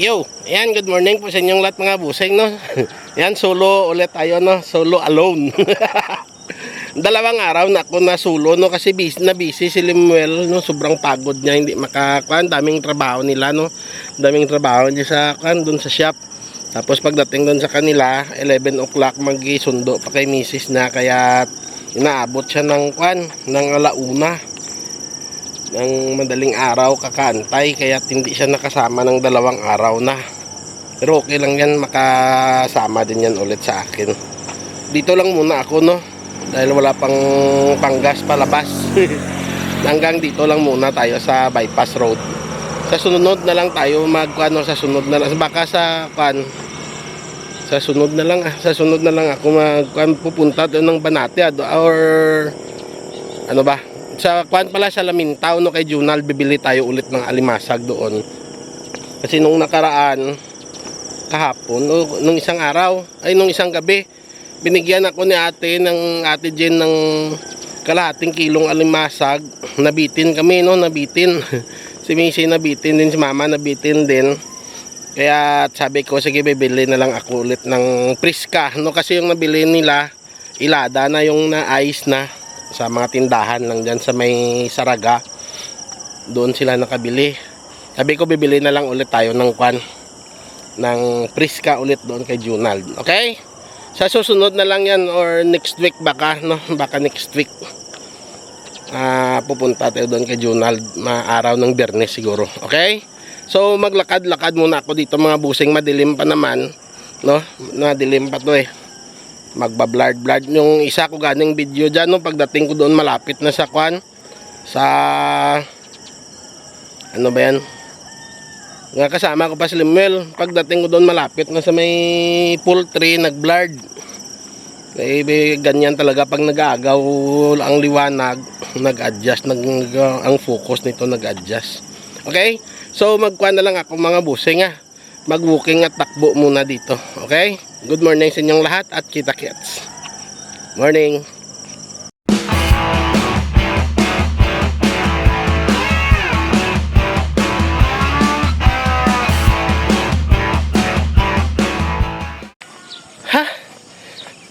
Yo, ayan, good morning po sa inyong lahat mga busing, no? Ayan, solo ulit tayo, no? Solo alone. Dalawang araw na ako na solo, no? Kasi busy si Limuel, no? Sobrang pagod niya, hindi makakuan. Daming trabaho nila, no? Daming trabaho niya sa, doon sa shop. Tapos pagdating doon sa kanila, 11 o'clock mag-isundo pa kay misis na, kaya inaabot siya ng ng alauna. Ng madaling araw kakantay, kaya hindi siya nakasama ng 2 araw na. Pero okay lang yan, makasama din yan ulit sa akin. Dito lang muna ako, no, dahil wala pang panggas palabas. Hanggang dito lang muna tayo sa bypass road. Sa sunod na lang tayo sa sunod na lang, baka sa sunod na lang ako pupunta doon ng Banate or ano ba, sa pala sa Lamintaw, no, kay Junal. Bibili tayo ulit ng alimasag doon. Kasi nung nakaraan kahapon, nung isang gabi, binigyan ako ni ate Jen ng kalahating kilong alimasag. Nabitin kami, no, nabitin. Si Missy nabitin din, si Mama nabitin din. Kaya sabi ko, sige, bibili na lang ako ulit ng Priska, no, kasi yung nabili nila ilada na, yung na-ice na sa mga tindahan lang dyan sa may Saraga. Doon sila nakabili. Sabi ko, bibili na lang ulit tayo ng Priska ulit doon kay Junald. Okay? Sa susunod na lang yan, or next week baka, no? Baka next week pupunta tayo doon kay Junald, araw ng Biyernes siguro. Okay? So maglakad-lakad muna ako dito mga busing. Madilim pa naman, no? Madilim pa to eh. Magba-blurred yung isa ko ganing video dyan, no? Pagdating ko doon, malapit na sa sa ano ba yan, nga kasama ko pa si Limuel. Pagdating ko doon, malapit na sa may poultry, nag-blurred. Eh, ganyan talaga pag nag-aagaw ang liwanag, nag-adjust, ang focus nito nag-adjust. Okay, so magkuha na lang ako mga busing, mag-walking at takbo muna dito. Okay, good morning sa inyong lahat at kita-kits. Morning.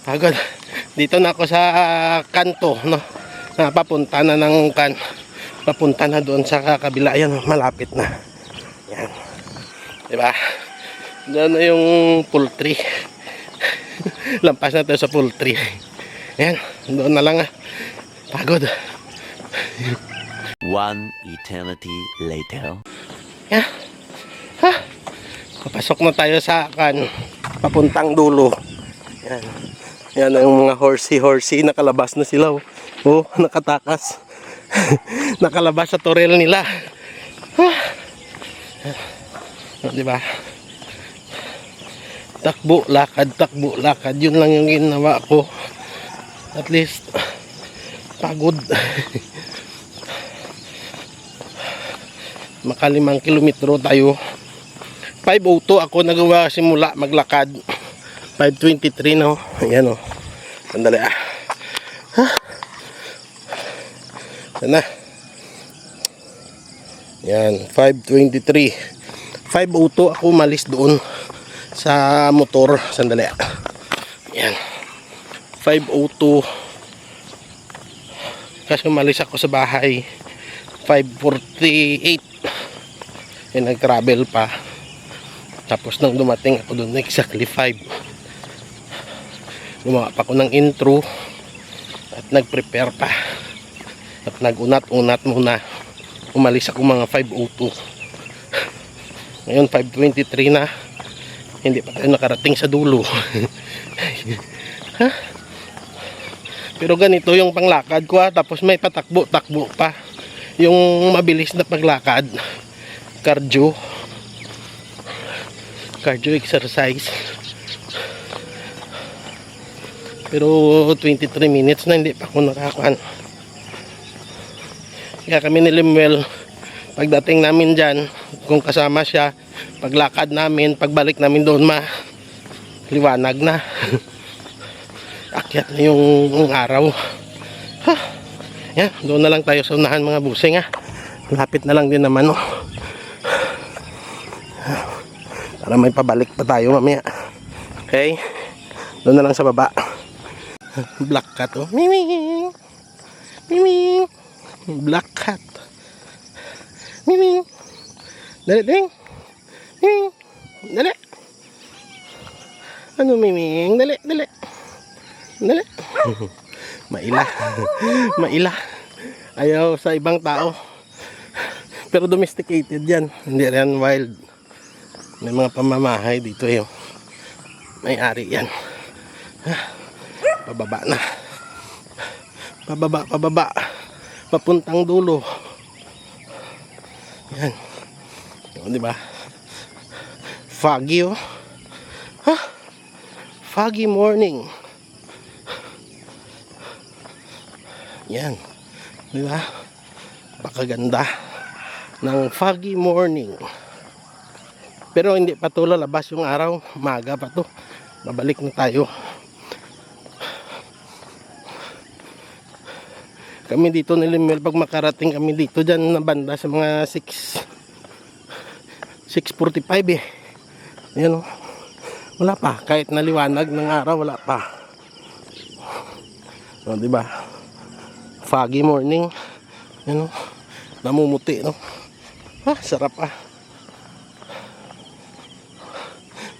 Pagod. Dito na ako sa kanto, no. Papunta na ng papunta na doon sa kabila. Ayan, malapit na. Yan. Diba? Doon na yung poultry. Lampas na tayo sa poultry. Ayan, doon na lang. Pagod. One eternity later. Yan. Papasok na tayo sa papuntang dulo. Yan. Yan ang mga horsey. Nakalabas na sila. Oh, nakatakas. Nakalabas sa torel nila. Diba? Takbo, lakad. Yun lang yung ginawa ko. At least pagod. Maka 5 kilometro tayo. 5:02 ako nagawa simula maglakad. 5:23 na, ayan, sandali sana. Yan, 5:23. 5:02 ako malis doon sa motor. Sandali. Yan, 5:02 kasi umalis ako sa bahay 5:48. Nag-travel pa. Tapos nang dumating ako doon exactly 5. Gumawa pa ako ng intro at nag-prepare pa at nag-unat-unat muna. Umalis ako mga 5:02. Ngayon 5:23 na, hindi pa tayo nakarating sa dulo. Pero ganito yung panglakad ko, tapos may patakbo-takbo pa. Yung mabilis na paglakad, cardio exercise. Pero 23 minutes na hindi pa ako nakakuan. Kaya kami ni Limuel, pagdating namin dyan, kung kasama siya, paglakad namin, pagbalik namin doon, liwanag na. Akyat na yung araw. Yan, doon na lang tayo sa unahan mga busing. Lapit na lang din naman. Para may pabalik pa tayo mamaya. Okay? Doon na lang sa baba. Black cat oh. Miming! Miming! Black cat. Miming! Dali, dali. Miming! Dali. Ano Miming? Dali, dali. Dali. Maila. Maila. Ayaw sa ibang tao. Pero domesticated yan. Hindi yan wild. May mga pamamahay dito eh. May-ari yan. Pababa na. Pababa, pababa. Papuntang dulo. Yan. O, diba? Foggy oh. Ha? Foggy morning. Yan. Diba? Pakaganda ng foggy morning. Pero hindi pa to lalabas yung araw. Maga pa to. Babalik na tayo. Kami dito ni Limuel, pag makarating kami dito dyan na banda sa mga 6:45 eh. Yan o. Wala pa. Kahit naliwanag ng araw, wala pa. O, diba? Foggy morning. Yan o. Namumuti no. Ha, sarap ah.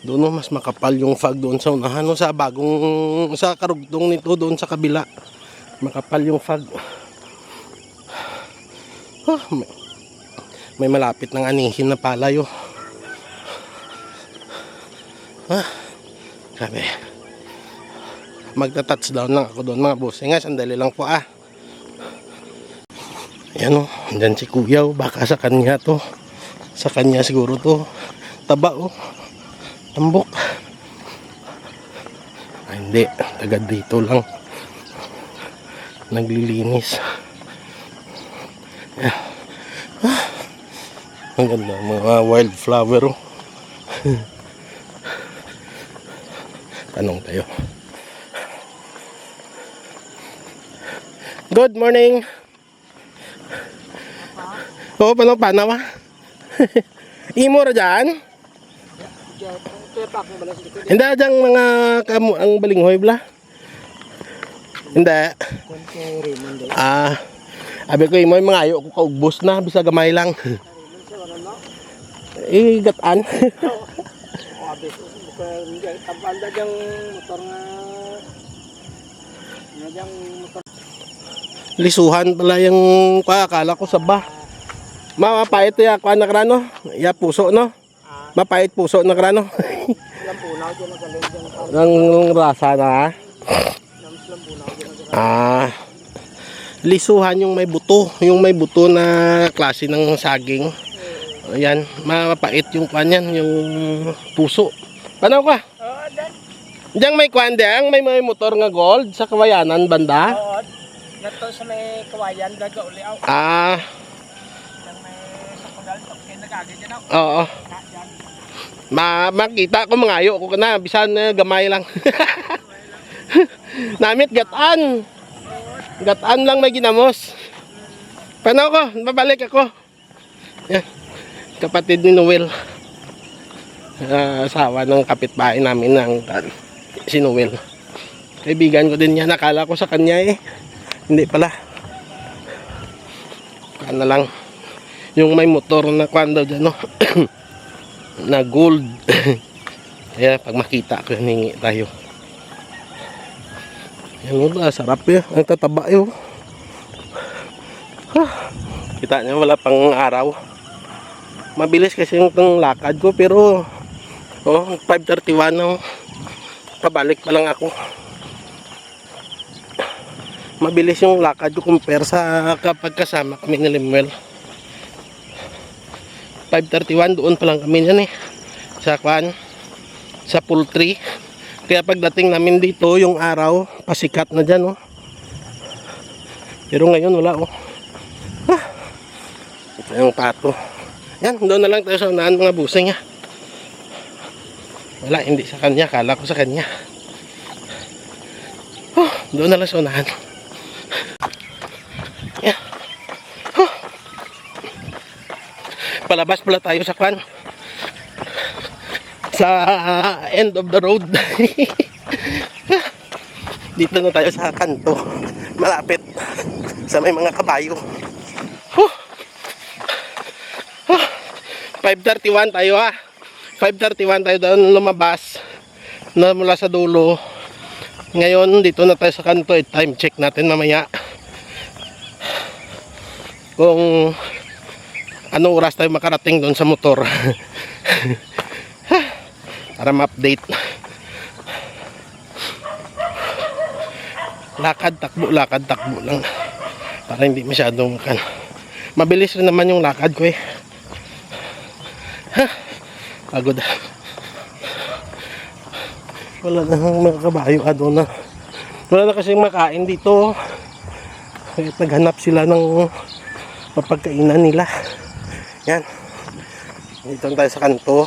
Doon no, mas makapal yung fog doon sa unahan no, sa bagong, sa karugtong nito doon sa kabila. Makapal yung fog. Oh, may malapit ng anihin na palay oh. Ah, sabi. Magta-touchdown lang ako doon mga boss. Nga, sandali lang po ah. Ayan o, andyan si Kuya o, baka sa kanya to. Sa kanya siguro to. Taba o. Tambok. Ay, hindi, taga dito lang. Naglilinis. Ah. Ang ganda mga wildflower o. Tanong tayo. Good morning. Oo, paano ba? Imo ra dyan? Hindi dyan mga ang balinghoy bla? Hindi. Ah, abi ko imo mga ayo ko kaugbos na, bisa gamay lang. Gatan. Lisuhan pala yung akala ko saba. Mapait ya kuan na krano. Ya puso no. Mapait puso na krano. Ang rasa na. Ah. Lisuhan yung may buto, na klase ng saging. Ayan, mapait yung kuan yan, yung puso. Paano ka? Diyan may kuan diyan, may motor nga gold sa Kawayanan banda. Oo. Nato sa may Kawayan daga uli aw. Ah. Oo. Makita ko mangayo ko na bisan gamay lang. Namit gatan. Gatan lang may ginamos. Paano ko? Babalik ako. Yan. Kapatid ni Noel. Asawa ng kapitbahay namin ng si Noel. Kaibigan ko din yan. Nakala ko sa kanya eh. Hindi pala. Kana lang. Yung may motor na kwan daw dyan, no? Na gold. Kaya pag makita ko, hiningi tayo. Yan ba, sarap yun. Ang tataba yun. Kita niyo, wala pang araw. Mabilis kasi yung lakad ko, pero 5:31 na. Pabalik pa lang ako. Mabilis yung lakad ko compare sa kapag kasama kami ni Limuel. 5:31 doon pa lang kami yan eh. Sa kwan, sa poultry. Kaya pagdating namin dito, yung araw, pasikat na dyan oh. Pero ngayon wala oh. Ito yung pato. Yan, doon na lang tayo sa unahan mga busing ha. Wala, hindi sa kanya. Kala ko sa kanya. Doon na lang sa unahan. Yan. Palabas pala tayo sa kwan. sa end of the road. Dito na tayo sa kanto, malapit sa may mga kabayo. 5:31 tayo ha. 5:31 tayo doon lumabas na mula sa dulo. Ngayon dito na tayo sa kanto. Time check natin mamaya kung anong oras tayo makarating doon sa motor. Para ma-update. Lakad takbo lang para hindi masyadong mabilis rin naman yung lakad ko eh. Pagod. Wala na mga kabayo doon na. Wala na kasing makain dito. Kaya naghanap sila ng mapagkainan nila. Yan. Dito tayo sa kanto.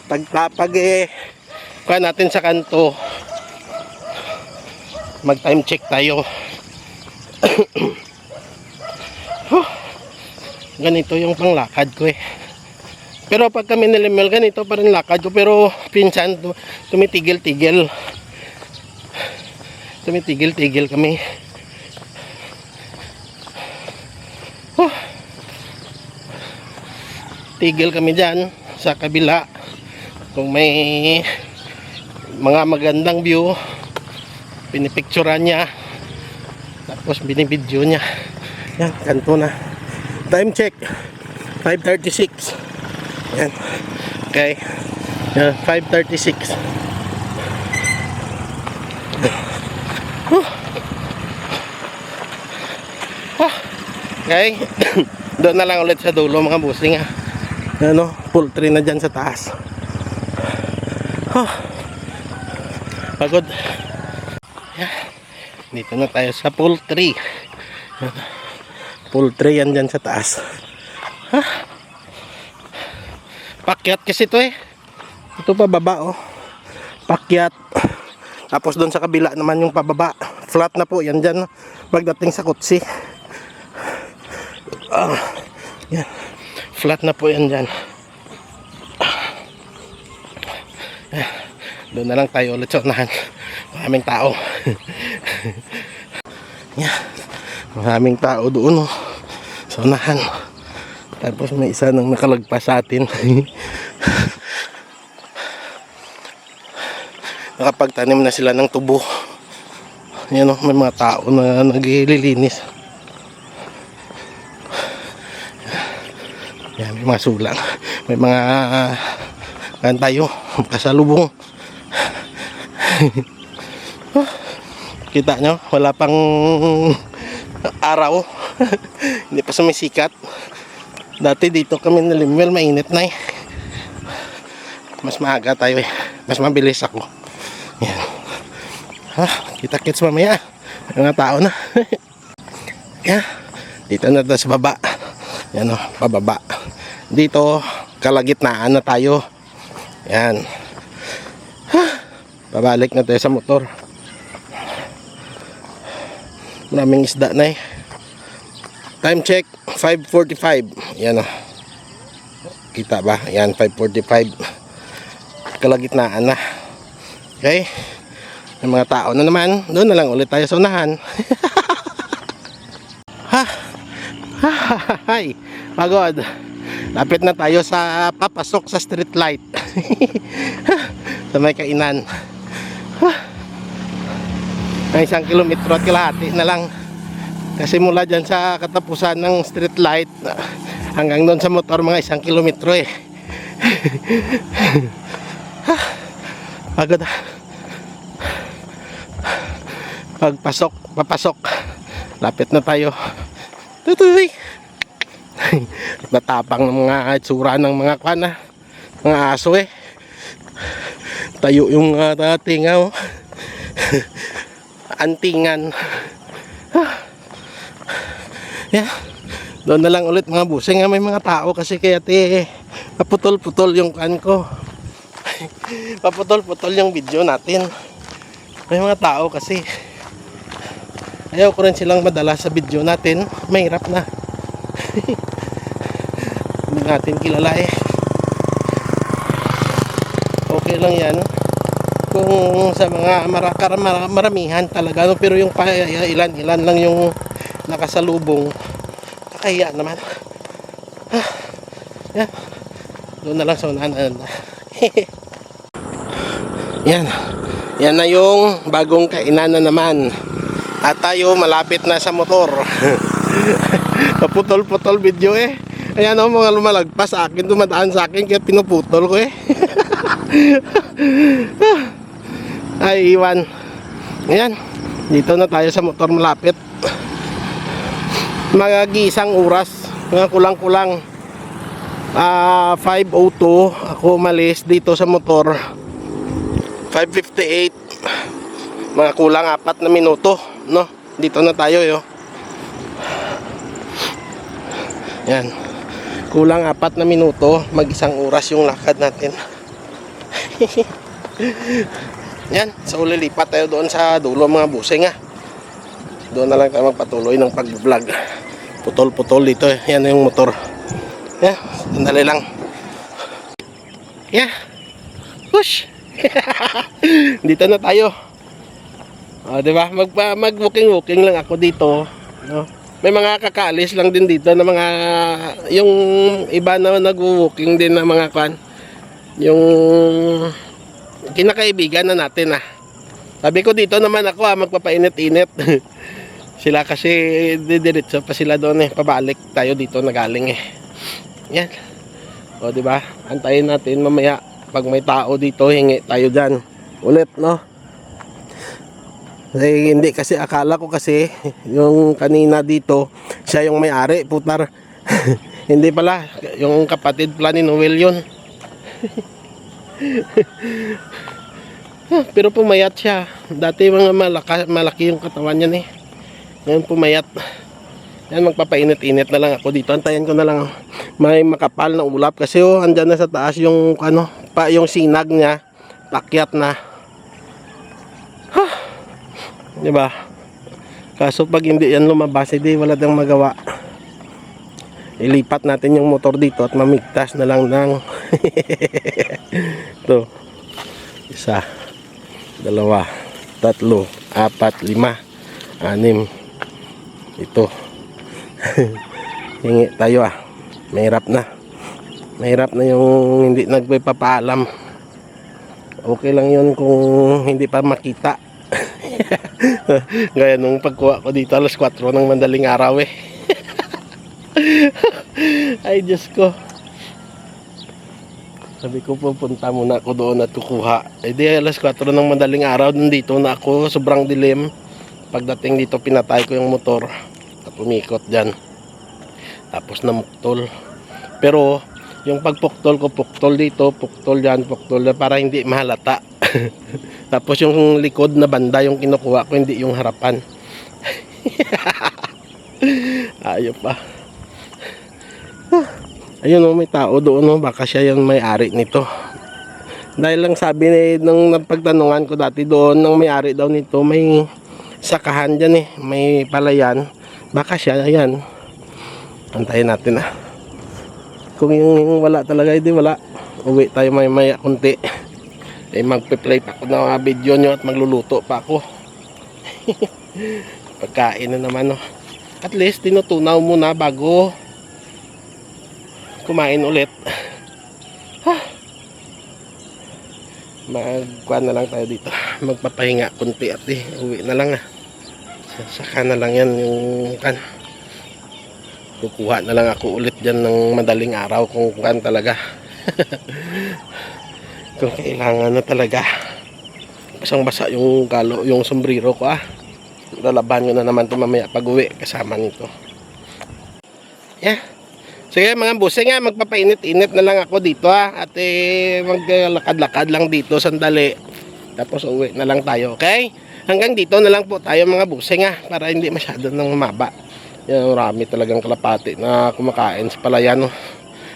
Pag kuha natin sa kanto, mag time check tayo. Ganito yung panglakad ko eh. Pero pag kami nilimel, ganito pa rin lakad ko. Pero pinsan, tumitigil-tigil kami. Tigil kami dyan sa kabila. Kung may mga magandang view, pinipicturean niya. Tapos binibidyo niya. Yan, kanto na. Time check 5:36. Yan. Okay. Yan, 5:36. Okay. Doon na lang ulit sa dulo mga busing ha. Ano, poultry na dyan sa taas. Pagod. Yan. Dito na tayo sa poultry. Poultry yan dyan sa taas. Pakyat kasi ito eh. Ito pababa oh. Pakyat. Tapos doon sa kabila naman yung pababa. Flat na po yan dyan. Pagdating sa kutsi. Yan. Flat na po yan dyan. Doon na lang tayo ulit sa unahan. Maraming tao. Yan. Maraming tao doon oh. Sa unahan. Tapos may isa nang nakalagpas sa atin. Nakapagtanim na sila ng tubo. Yan oh, may mga tao na naglilinis. Yan, may mga sulang. May mga tayo kasalubong. Kita nyo, wala pang araw. Hindi pa sumisikat. Dati dito kami nalimwel, mainit na eh. Mas maaga tayo eh. Mas mabilis ako. Yan. Kita-kits mamaya. Mga tao na. Yan. Dito na tayo sa baba. Yan o, pababa. Dito, kalagitnaan na tayo. Yan. Pabalik na tayo sa motor. Maraming isda na eh. Time check 5:45. Yan o. Kita ba? Yan 5:45. Kalagitnaan na. Okay. Yung mga tao na naman. Doon na lang ulit tayo sa unahan. Hi. Pagod. Lapit na tayo sa papasok sa street light. Sa may kainan. May 1 kilometro at kalahati na lang. Kasi mula dyan sa katapusan ng street light hanggang doon sa motor mga 1 kilometro eh. Pagod. Papasok. Lapit na tayo. Tutoy. Matapang ng mga itsura ng mga kana. Mga aso eh. Tayo yung tinga oh. Antingan. Yeah. Doon na lang ulit mga busing. May mga tao kasi kaya paputol-putol yung kan ko. Paputol-putol yung video natin. May mga tao kasi. Ayaw ko rin silang madala sa video natin. Mahirap na. Hindi natin kilala eh. okay lang yan. Kung sa mga maramihan talaga, no? Pero yung ilan lang yung nakasalubong, kakahiya naman. Yan. Doon na lang sa unahan. Yan. Yan na yung bagong kainan na naman. At tayo malapit na sa motor. Kaputol-putol video eh. Ayan o, mga lumalagpas sa akin, dumadaan sa akin, kaya pinuputol ko eh. Ay, iwan. Ayan, dito na tayo sa motor malapit. Mag-isang oras, mga kulang-kulang. 5:02 ako umalis dito sa motor. 5:58, mga kulang 4 na minuto, no? Dito na tayo yo. Yan, kulang 4 na minuto, mag-isang oras yung lakad natin. Yan, so lilipat tayo doon sa dulo mga busing ha. Doon na lang tayo magpatuloy ng pag-vlog. Putol-putol dito eh. Yan yung motor. Yan, sandali lang. Yeah. Push. Dito na tayo. Di ba? Mag-walking lang ako dito, no? May mga kakaalis lang din dito na mga yung iba na nag-walking din na mga kan. Yung kinakaibigan na natin ah. Sabi ko dito naman ako magpapainit-init. Sila kasi didiretso pa sila doon eh, pabalik tayo dito na galing eh. Yan. O di ba? Antayin natin mamaya pag may tao dito, hingi tayo diyan. Ulit, no? Kasi hindi kasi akala ko kasi yung kanina dito siya yung may-ari, putar. Hindi pala, yung kapatid pala ni Noel yun. Pero pumayat siya. Dati mga malaki yung katawan niya eh. Ngayon pumayat. Yan, magpapainit-init na lang ako dito. Antayin ko na lang may makapal na ulap kasi andyan na sa taas yung yung sinag niya. Pakyat na. Diba? Kaso pag hindi yan lumabas, hindi wala dang magawa. Ilipat natin yung motor dito at mamigtas na lang ng ito. 1, 2, 3, 4, 5, 6. Ito. Hingi tayo ah. Mahirap na. Mahirap na yung hindi nagpapaalam. Okay lang yun kung hindi pa makita. Gaya nung pagkuha ko dito alas 4 ng madaling araw eh. Ay Diyos ko. Sabi ko pupunta muna ako doon at kukuha. Eh di alas 4 ng madaling araw, nandito na ako, sobrang dilim. Pagdating dito pinatay ko yung motor at umikot dyan. Tapos namuktol. Pero yung pagpuktol ko, puktol dito, puktol dyan, puktol dyan, para hindi mahalata. Tapos yung likod na banda yung kinukuha ko, hindi yung harapan. Ayop pa. Ayun o, may tao doon o, baka siya yung may-ari nito. Dahil lang sabi nung pagtanungan ko dati doon, ng may-ari daw nito, may sakahan dyan eh, may palayan. Baka siya, ayan. Antayin natin ah. Kung yung wala talaga, hindi wala. Uwi tayo may kunti. Eh magpe-play pa ako ng mga video nyo at magluluto pa ako. Pagkain na naman no. At least tinutunaw muna bago kumain ulit. Magkuhan na lang tayo dito. Magpapahinga kunti at uwi na lang ah. Saka na lang yan yung kan. Kukuha na lang ako ulit dyan ng madaling araw kung kan talaga. Kung kailangan na talaga. Basang-basa yung galo, yung sombrero ko ah. Lalaban ko na naman ito mamaya pag uwi kasama nito. Yeah. Sige mga busing nga, magpapainit-init na lang ako dito ah. At maglakad-lakad lang dito sandali. Tapos uwi na lang tayo, okay? Hanggang dito na lang po tayo mga busing ah. Para hindi masyado nang mababa. Yan, marami talagang kalapati na kumakain sa palayan no.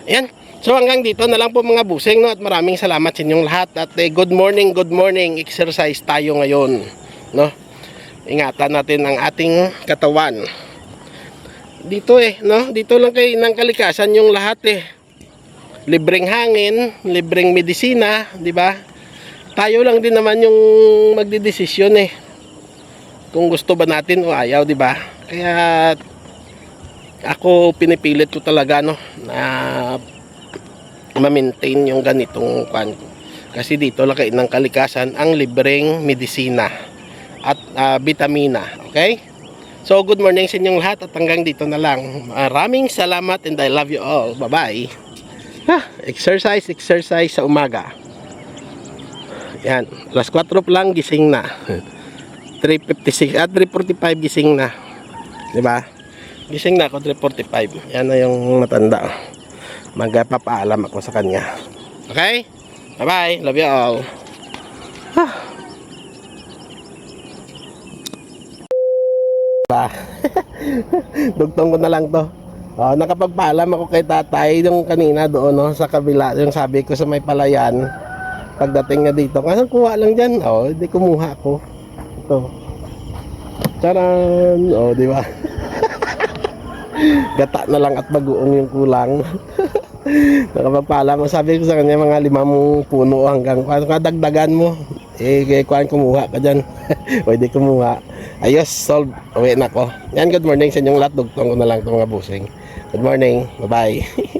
Ayan. So hanggang dito na lang po mga busing no, at maraming salamat sa inyong lahat at good morning, exercise tayo ngayon no. Ingatan natin ang ating katawan. Dito no, dito lang kay ng kalikasan yung lahat libreng hangin, libreng medisina, di ba? tayo lang din naman yung magdidesisyon eh. Kung gusto ba natin o ayaw, di ba? Kaya ako pinipilit ko talaga no na ma-maintain yung ganitong kwan ko. Kasi dito lang ng kalikasan ang libreng medisina at vitamina. Okay? So good morning sa inyong lahat at hanggang dito na lang. Maraming salamat and I love you all. Bye-bye. Exercise sa umaga. Yan, alas 4 pa lang gising na. 3:56 at 3:45 gising na. 'Di ba? Gising na ako 3:45. Yan na yung matanda. Magpapaalam ako sa kanya. Okay? Bye-bye. Love you all. Dugtong ko na lang to. Nakapagpaalam ako kay tatay yung kanina doon no, sa kabila. Yung sabi ko sa may palayan. Pagdating nga dito, kasi kuha lang dyan. Hindi kumuha ako. Ito. Charan! Di ba? Gata na lang at bagoong yung kulang. Nakapagpaalam. Sabi ko sa kanya mga 5 puno hanggang kadagdagan mo. Kuhaan kumuha ka dyan. Di kumuha. Ayos, solve. Uwi na ko. Yan, good morning sa inyong lahat. Dugtong ko na lang itong mga busing. Good morning. Bye-bye.